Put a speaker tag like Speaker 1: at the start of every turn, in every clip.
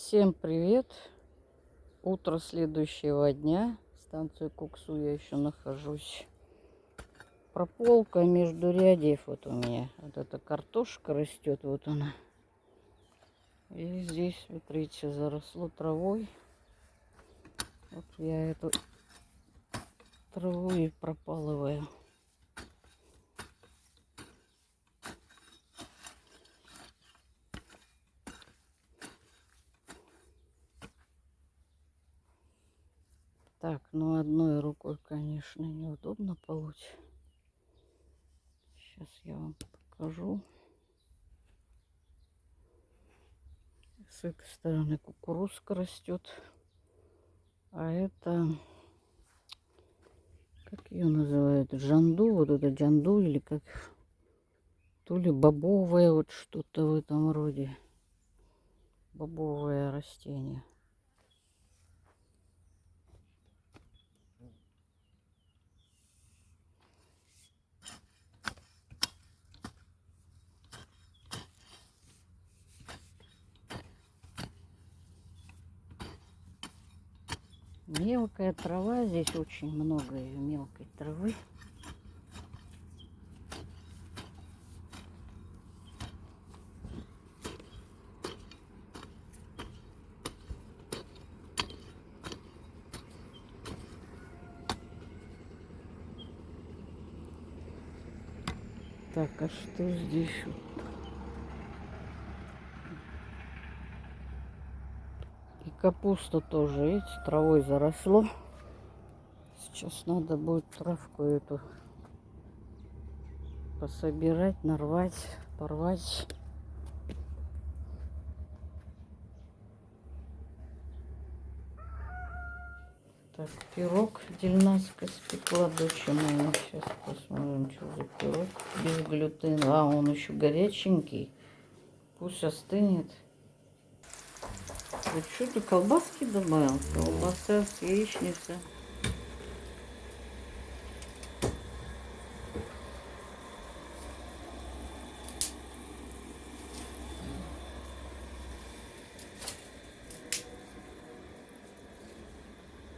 Speaker 1: Всем привет! Утро следующего дня. Станция Куксу я еще нахожусь. Прополка между рядьев вот у меня. Вот эта картошка растет, вот она. И здесь, смотрите, заросло травой. Вот я эту траву и пропалываю. Так, ну одной рукой, конечно, неудобно получить. Сейчас я вам покажу. С этой стороны кукурузка растет. А это, как ее называют, джанду, вот это джанду или как, то ли бобовое, вот что-то в этом роде. Бобовое растение. Мелкая трава, здесь очень много мелкой травы. Так, а что здесь? И капуста тоже, видите, травой заросло. Сейчас надо будет травку эту пособирать, нарвать, порвать. Так, пирог дельнаска спекла дочь моя. Сейчас посмотрим, что за пирог без глютена. А, он еще горяченький. Пусть остынет. Вот что ты колбаски добавил? Колбаса с яичница.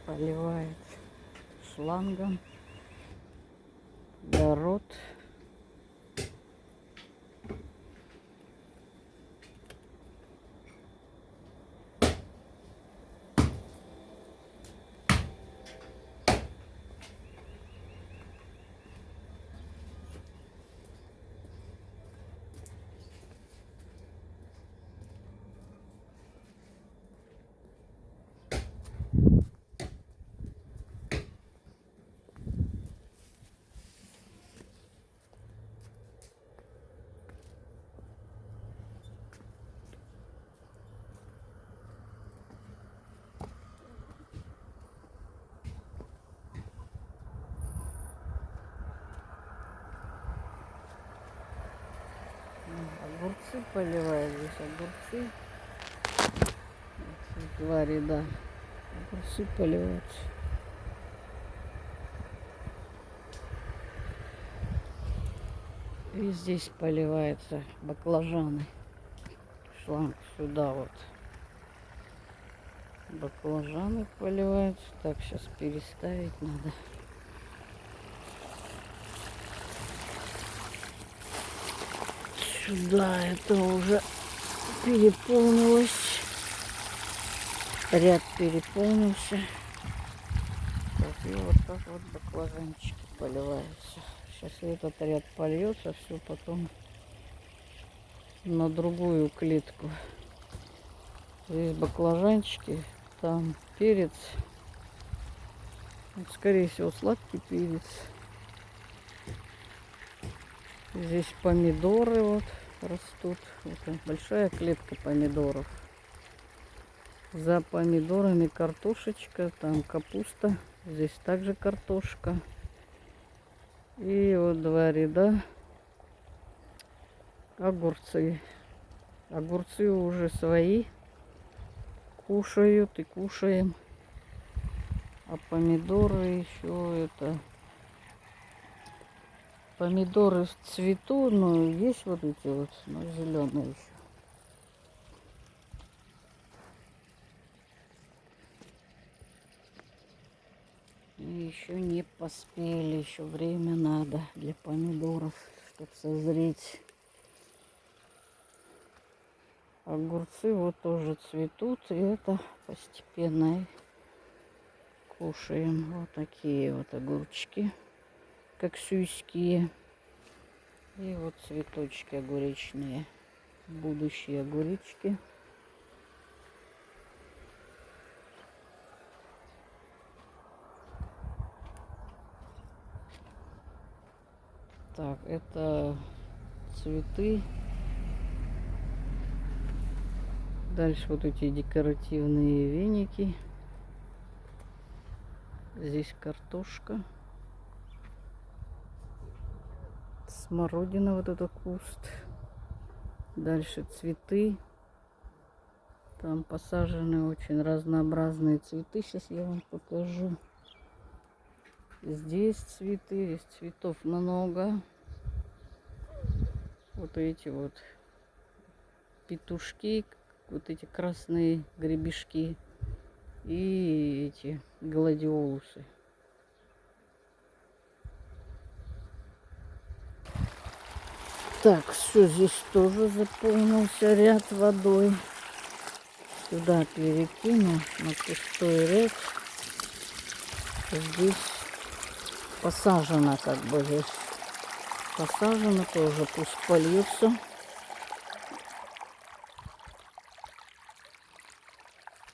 Speaker 1: Поливает шлангом. Город. Огурцы поливает здесь, огурцы. Вот, два ряда. Огурцы поливаются. И здесь поливаются баклажаны. Шланг сюда вот. Баклажаны поливаются. Так, сейчас переставить надо. Сюда это уже переполнилось. Ряд переполнился. Так, и вот так вот баклажанчики поливаются. Сейчас этот ряд польется, все потом на другую клетку. Здесь баклажанчики, там перец. Вот, скорее всего, сладкий перец. Здесь помидоры вот растут. Вот большая клетка помидоров. За помидорами картошечка, там капуста. Здесь также картошка. И вот два ряда огурцы. Огурцы уже свои. Кушают и кушаем. А помидоры еще это... Помидоры в цвету, но есть вот эти вот, но зеленые еще. еще не поспели, еще время надо для помидоров, чтобы созреть. Огурцы вот тоже цветут, и это постепенно кушаем. Вот такие вот огурчики, как сюськие. И вот цветочки огуречные, будущие огуречки. Так, это цветы. Дальше вот эти декоративные веники. Здесь картошка. Смородина, вот этот куст. Дальше цветы. Там посажены очень разнообразные цветы. Сейчас я вам покажу. Здесь цветы, здесь цветов много. Вот эти вот петушки, вот эти красные гребешки и эти гладиолусы. Так, все, здесь тоже заполнился ряд водой. Сюда перекину на пустой ряд. Здесь посажено, как бы здесь посажено тоже, пусть польется.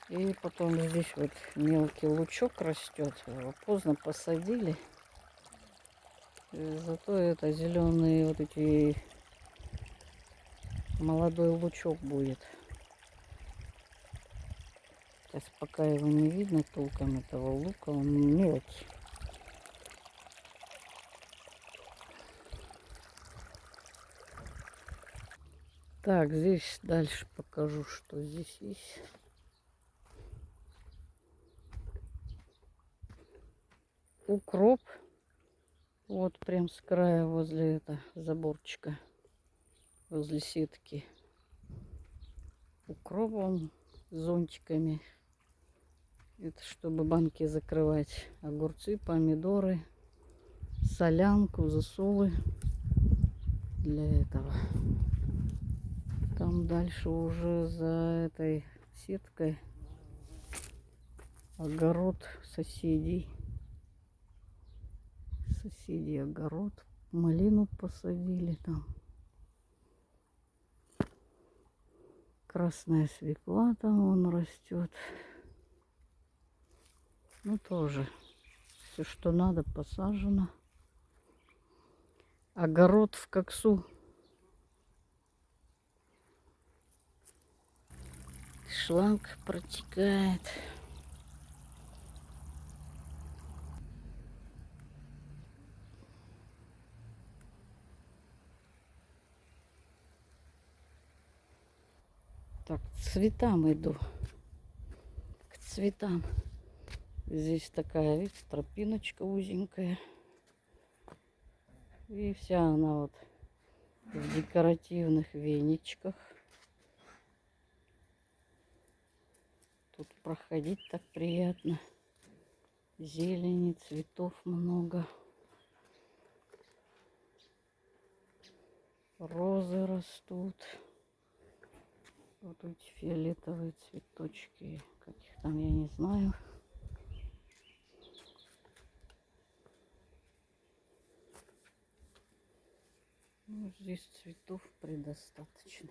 Speaker 1: И потом здесь вот мелкий лучок растет. Его поздно посадили. И зато это зеленые вот эти молодой лучок будет. Сейчас пока его не видно толком, этого лука, он мелкий. Так, здесь дальше покажу, что здесь есть. Укроп. Вот прям с края возле этого заборчика, возле сетки. Укроп он зонтиками. Это чтобы банки закрывать. Огурцы, помидоры, солянку, засолы для этого. Там дальше уже за этой сеткой огород соседей. Соседей огород. Малину посадили там. Красная свекла там он растет. Ну тоже все, что надо, посажено. Огород в коксу. Шланг протекает. Так, к цветам иду. К цветам. Здесь такая, видите, тропиночка узенькая. И вся она вот в декоративных веничках. Тут проходить так приятно. Зелени, цветов много. Розы растут. Вот эти фиолетовые цветочки. Каких там, я не знаю. Ну, здесь цветов предостаточно.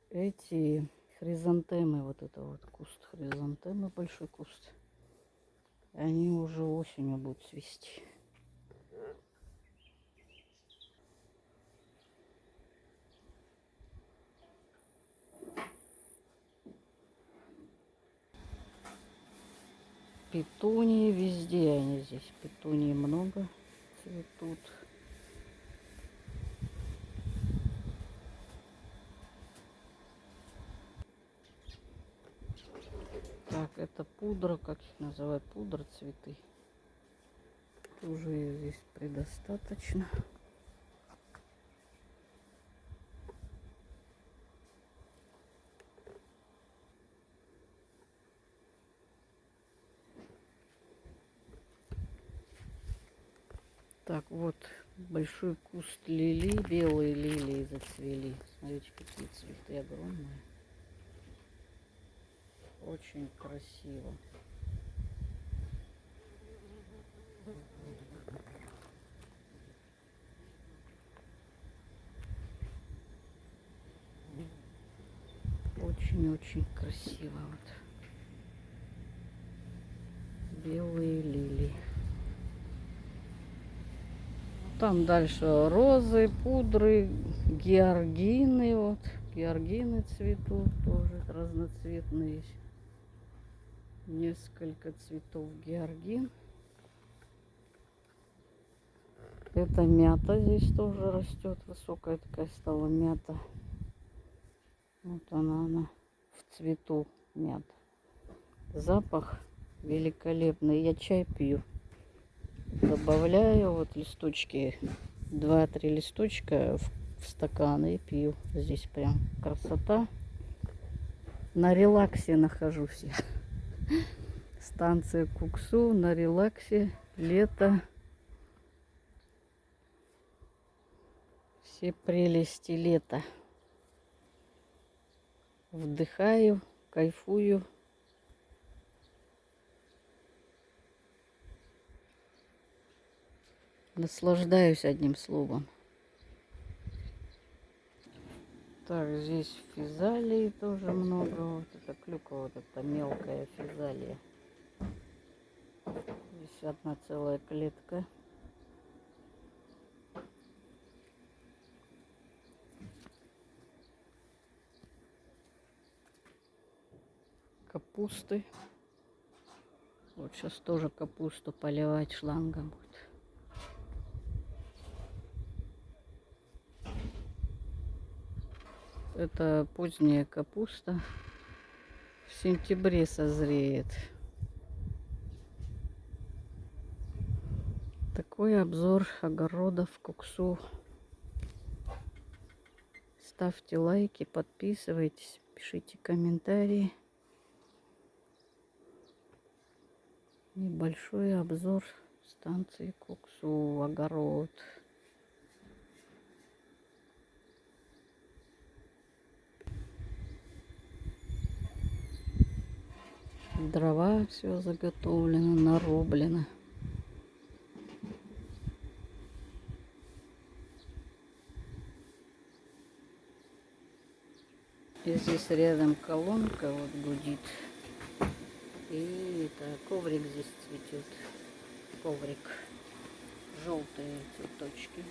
Speaker 1: Эти хризантемы, вот это вот куст хризантемы, большой куст, они уже осенью будут цвести. Петунии везде, они здесь, петунии много цветут. Так, это пудра, как их называют, пудра, цветы. Тоже ее здесь предостаточно. Так, вот большой куст лилий, белые лилии зацвели. Смотрите, какие цветы огромные. Очень красиво. Очень-очень красиво. Вот. Белые лилии. Там дальше розы, пудры, георгины. Вот. Георгины цветут тоже разноцветные. Несколько цветов георгин. Это мята здесь тоже растет. Высокая такая стала мята. Вот она в цвету мята. Запах великолепный. Я чай пью. Добавляю вот листочки, 2-3 листочка в стакан и пью. Здесь прям красота. На релаксе нахожусь я. Станция Куксу, на релаксе. Лето. Все прелести лета. Вдыхаю, кайфую. Наслаждаюсь, одним словом. Так, здесь физалии тоже много. Вот это клюква, вот эта мелкая физалия. Здесь одна целая клетка. Капусты. Вот сейчас тоже капусту поливать шлангом будет. Это поздняя капуста. В сентябре созреет. Такой обзор огорода в Куксу. Ставьте лайки, подписывайтесь, пишите комментарии. Небольшой обзор станции Куксу, огород. Дрова все заготовлено, нарублено. И здесь рядом колонка вот гудит. И это коврик здесь цветет. Коврик. Желтые цветочки.